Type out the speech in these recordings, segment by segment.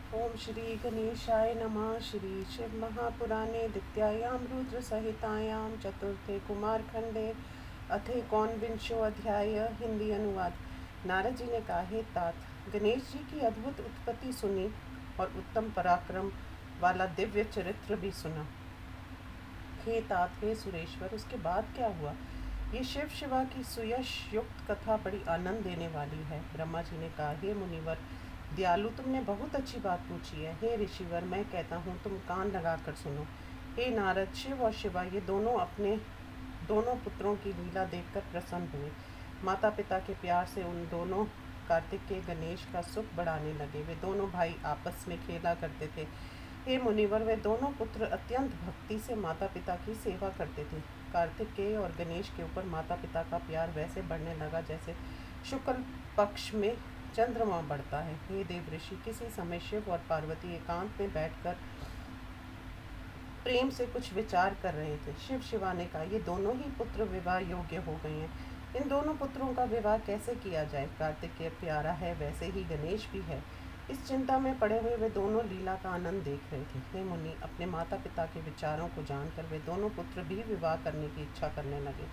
ओम श्री गणेशाय नमः। श्री शिव महापुराणे द्वितीयायां रुद्र संहितायां चतुर्थे कुमारखंडे अथे कौनविंशो अध्याय। हिंदी अनुवाद। नारद जी ने कहा, हे तात, गणेश जी की अद्भुत उत्पत्ति सुनी और उत्तम पराक्रम वाला दिव्य चरित्र भी सुना। हे तात, हे सुरेश्वर, उसके बाद क्या हुआ? ये शिव शिवा की सुयश युक्त कथा बड़ी आनंद देने वाली है। ब्रह्मा जी ने कहा, हे मुनिवर दयालु, तुमने बहुत अच्छी बात पूछी है। हे ऋषिवर, मैं कहता हूँ, तुम कान लगाकर सुनो। हे नारद, शिव और शिवा ये दोनों अपने दोनों पुत्रों की लीला देखकर प्रसन्न हुए। माता पिता के प्यार से उन दोनों कार्तिक के गणेश का सुख बढ़ाने लगे। वे दोनों भाई आपस में खेला करते थे। हे मुनिवर, वे दोनों पुत्र अत्यंत भक्ति से माता पिता की सेवा करते थे। कार्तिक के और गणेश के ऊपर माता पिता का प्यार वैसे बढ़ने लगा जैसे शुक्ल पक्ष में चंद्रमा बढ़ता है। हे देव ऋषि, किसी समय शिव और पार्वती एकांत में बैठकर प्रेम से कुछ विचार कर रहे थे। शिव शिवा ने कहा, ये दोनों ही पुत्र विवाह योग्य हो गए हैं। इन दोनों पुत्रों का विवाह कैसे किया जाए? कार्तिक के प्यारा है, वैसे ही गणेश भी है। इस चिंता में पड़े हुए वे दोनों लीला का आनंद देख रहे थे। हे मुनि, अपने माता पिता के विचारों को जानकर वे दोनों पुत्र भी विवाह करने की इच्छा करने लगे।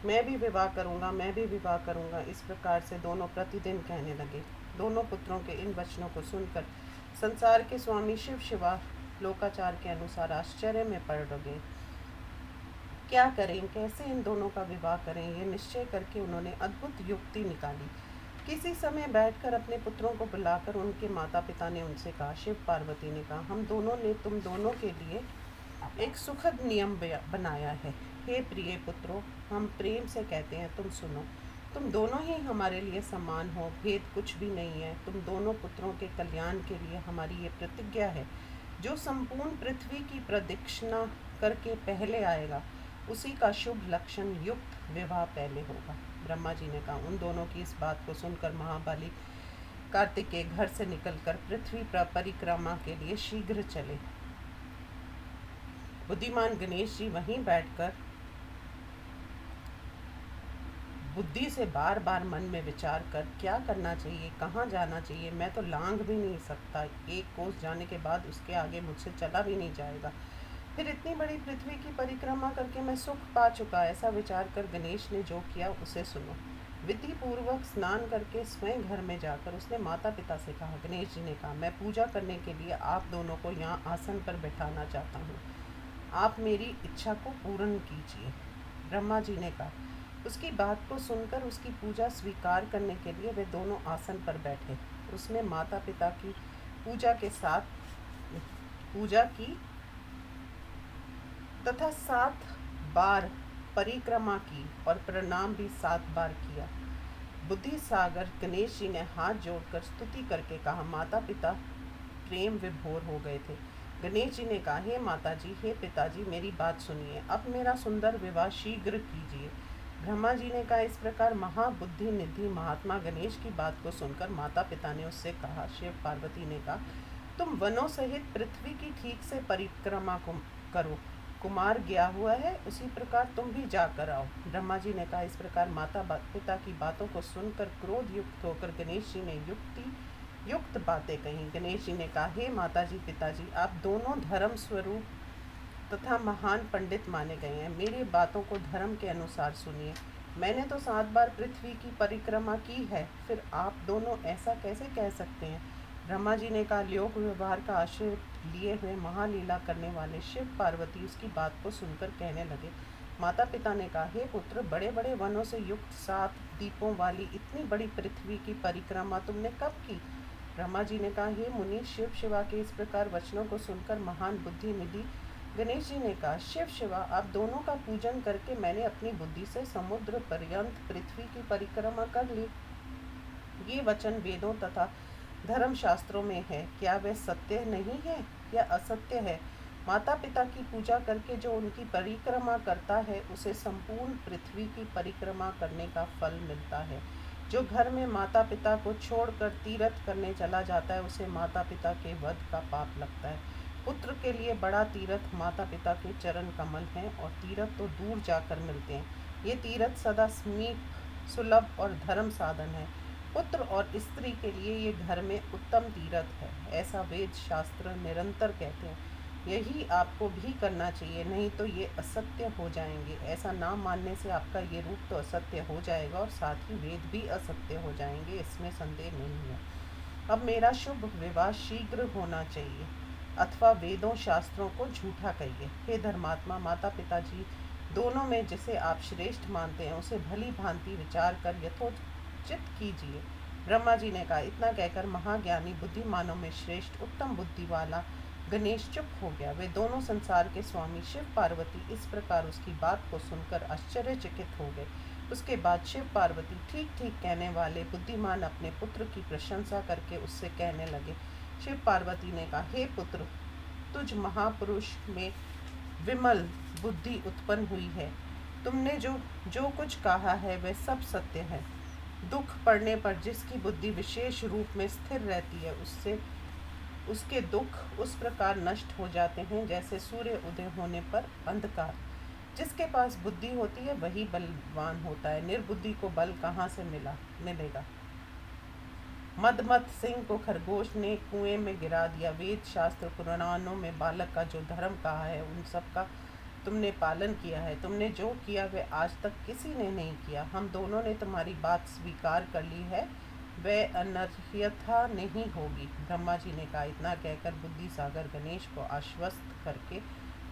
मैं भी विवाह करूंगा, मैं भी विवाह करूंगा, इस प्रकार से दोनों प्रतिदिन कहने लगे। दोनों पुत्रों के इन वचनों को सुनकर संसार के स्वामी शिव शिवा लोकाचार के अनुसार आश्चर्य में पड़ गए। क्या करें, कैसे इन दोनों का विवाह करें, ये निश्चय करके उन्होंने अद्भुत युक्ति निकाली। किसी समय बैठकर अपने पुत्रों को बुलाकर उनके माता पिता ने उनसे कहा, शिव पार्वती ने कहा, हम दोनों ने तुम दोनों के लिए एक सुखद नियम बनाया है। हे प्रिय पुत्रों, हम प्रेम से कहते हैं, तुम सुनो। तुम दोनों ही हमारे लिए समान हो, भेद कुछ भी नहीं है। तुम दोनों पुत्रों के कल्याण के लिए हमारी ये प्रतिज्ञा है, जो संपूर्ण पृथ्वी की प्रदक्षिणा करके पहले आएगा, उसी का शुभ लक्षण युक्त विवाह पहले होगा। ब्रह्मा जी ने कहा, उन दोनों की इस बात को सुनकर महाबली कार्तिक के घर से निकलकर पृथ्वी पर परिक्रमा के लिए शीघ्र चले। बुद्धिमान गणेश जी वहीं बैठकर बुद्धि से बार बार मन में विचार कर क्या करना चाहिए, कहाँ जाना चाहिए। मैं तो लांघ भी नहीं सकता, एक कोस जाने के बाद उसके आगे मुझसे चला भी नहीं जाएगा। फिर इतनी बड़ी पृथ्वी की परिक्रमा करके मैं सुख पा चुका। ऐसा विचार कर गणेश ने जो किया उसे सुनो। विधि पूर्वक स्नान करके स्वयं घर में जाकर उसने माता पिता से कहा। गणेश जी ने कहा, मैं पूजा करने के लिए आप दोनों को यहाँ आसन पर बैठाना चाहता हूँ। आप मेरी इच्छा को पूर्ण कीजिए। ब्रह्मा जी ने कहा। उसकी बात को सुनकर उसकी पूजा स्वीकार करने के लिए वे दोनों आसन पर बैठे। उसने माता पिता की पूजा के साथ पूजा की तथा 7 बार परिक्रमा की और प्रणाम भी 7 बार किया। बुद्धि सागर गणेश जी ने हाथ जोड़कर स्तुति करके कहा, माता पिता प्रेम विभोर हो गए थे। गणेश जी ने कहा, हे माता जी, हे पिताजी, मेरी बात सुनिए, अब मेरा सुंदर विवाह शीघ्र कीजिए। ब्रह्मा जी ने कहा। इस प्रकार महाबुद्धि निधि महात्मा गणेश की बात को सुनकर माता पिता ने उससे कहा। शिव पार्वती ने कहा, तुम वनों सहित पृथ्वी की ठीक से परिक्रमा करो। कुमार गया हुआ है, उसी प्रकार तुम भी जाकर आओ। ब्रह्मा जी ने कहा। इस प्रकार माता पिता की बातों को सुनकर क्रोध युक्त होकर गणेश जी ने युक्ति युक्त बातें कही। गणेश जी ने कहा, हे माता जी, पिताजी, आप दोनों धर्म स्वरूप तथा महान पंडित माने गए हैं। मेरी बातों को धर्म के अनुसार सुनिए। मैंने तो 7 बार पृथ्वी की परिक्रमा की है, फिर आप दोनों ऐसा कैसे कह सकते हैं? ब्रह्मा जी ने कहा। लोक व्यवहार का आश्रय लिए हुए महालीला करने वाले शिव पार्वती उसकी बात को सुनकर कहने लगे। माता पिता ने कहा, हे पुत्र, बड़े बड़े वनों से युक्त 7 दीपों वाली इतनी बड़ी पृथ्वी की परिक्रमा तुमने कब की? ब्रह्मा जी ने कहा, हे मुनि, शिव शिवा के इस प्रकार वचनों को सुनकर महान बुद्धि निधि गणेश जी ने कहा, शिव शिवा, आप दोनों का पूजन करके मैंने अपनी बुद्धि से समुद्र पर्यंत पृथ्वी की परिक्रमा कर ली। ये वचन वेदों तथा धर्म शास्त्रों में है, क्या वे सत्य नहीं है या असत्य है? माता पिता की पूजा करके जो उनकी परिक्रमा करता है, उसे संपूर्ण पृथ्वी की परिक्रमा करने का फल मिलता है। जो घर में माता पिता को छोड़कर तीर्थ करने चला जाता है, उसे माता पिता के वध का पाप लगता है। पुत्र के लिए बड़ा तीर्थ माता पिता के चरण कमल हैं, और तीर्थ तो दूर जाकर मिलते हैं। ये तीर्थ सदा समीप, सुलभ और धर्म साधन है। पुत्र और स्त्री के लिए ये घर में उत्तम तीर्थ है, ऐसा वेद शास्त्र निरंतर कहते हैं। यही आपको भी करना चाहिए, नहीं तो ये असत्य हो जाएंगे। ऐसा ना मानने से आपका ये रूप तो असत्य हो जाएगा और साथ ही वेद भी असत्य हो जाएंगे, इसमें संदेह नहीं है। अब मेरा शुभ विवाह शीघ्र होना चाहिए, अथवा वेदों शास्त्रों को झूठा कहिए। हे धर्मात्मा, माता पिता जी दोनों में जिसे आप श्रेष्ठ मानते हैं उसे भली भांति विचार कर यथोचित कीजिए। ब्रह्मा जी ने कहा। इतना कहकर महाज्ञानी बुद्धिमानों में श्रेष्ठ उत्तम बुद्धि वाला गणेश चुप हो गया। वे दोनों संसार के स्वामी शिव पार्वती इस प्रकार उसकी बात को सुनकर आश्चर्यचकित हो गए। उसके बाद शिव पार्वती ठीक ठीक कहने वाले बुद्धिमान अपने पुत्र की प्रशंसा करके उससे कहने लगे। शिव पार्वती ने कहा, हे पुत्र, तुझ महापुरुष में विमल बुद्धि उत्पन्न हुई है। तुमने जो कुछ कहा है वह सब सत्य है। दुख पड़ने पर जिसकी बुद्धि विशेष रूप में स्थिर रहती है उसके दुख उस प्रकार नष्ट हो जाते हैं जैसे सूर्य उदय होने पर अंधकार। जिसके पास बुद्धि होती है वही बलवान होता है, निर्बुद्धि को बल कहाँ से मिलेगा। मदमत सिंह को खरगोश ने कुएं में गिरा दिया। वेद शास्त्र पुराणों में बालक का जो धर्म कहा है उन सब का तुमने पालन किया है। तुमने जो किया वह आज तक किसी ने नहीं किया। हम दोनों ने तुम्हारी बात स्वीकार कर ली है, वह अनर्हता नहीं होगी। ब्रह्मा जी ने कहा। इतना कहकर बुद्धि सागर गणेश को आश्वस्त करके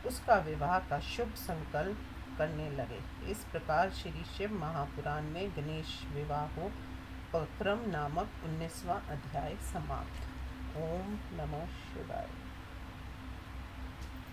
उसका विवाह का शुभ संकल्प करने लगे। इस प्रकार श्री शिव महापुराण में गणेश विवाहोपक्रम नामक 19वां अध्याय समाप्त। ओम नमः शिवाय।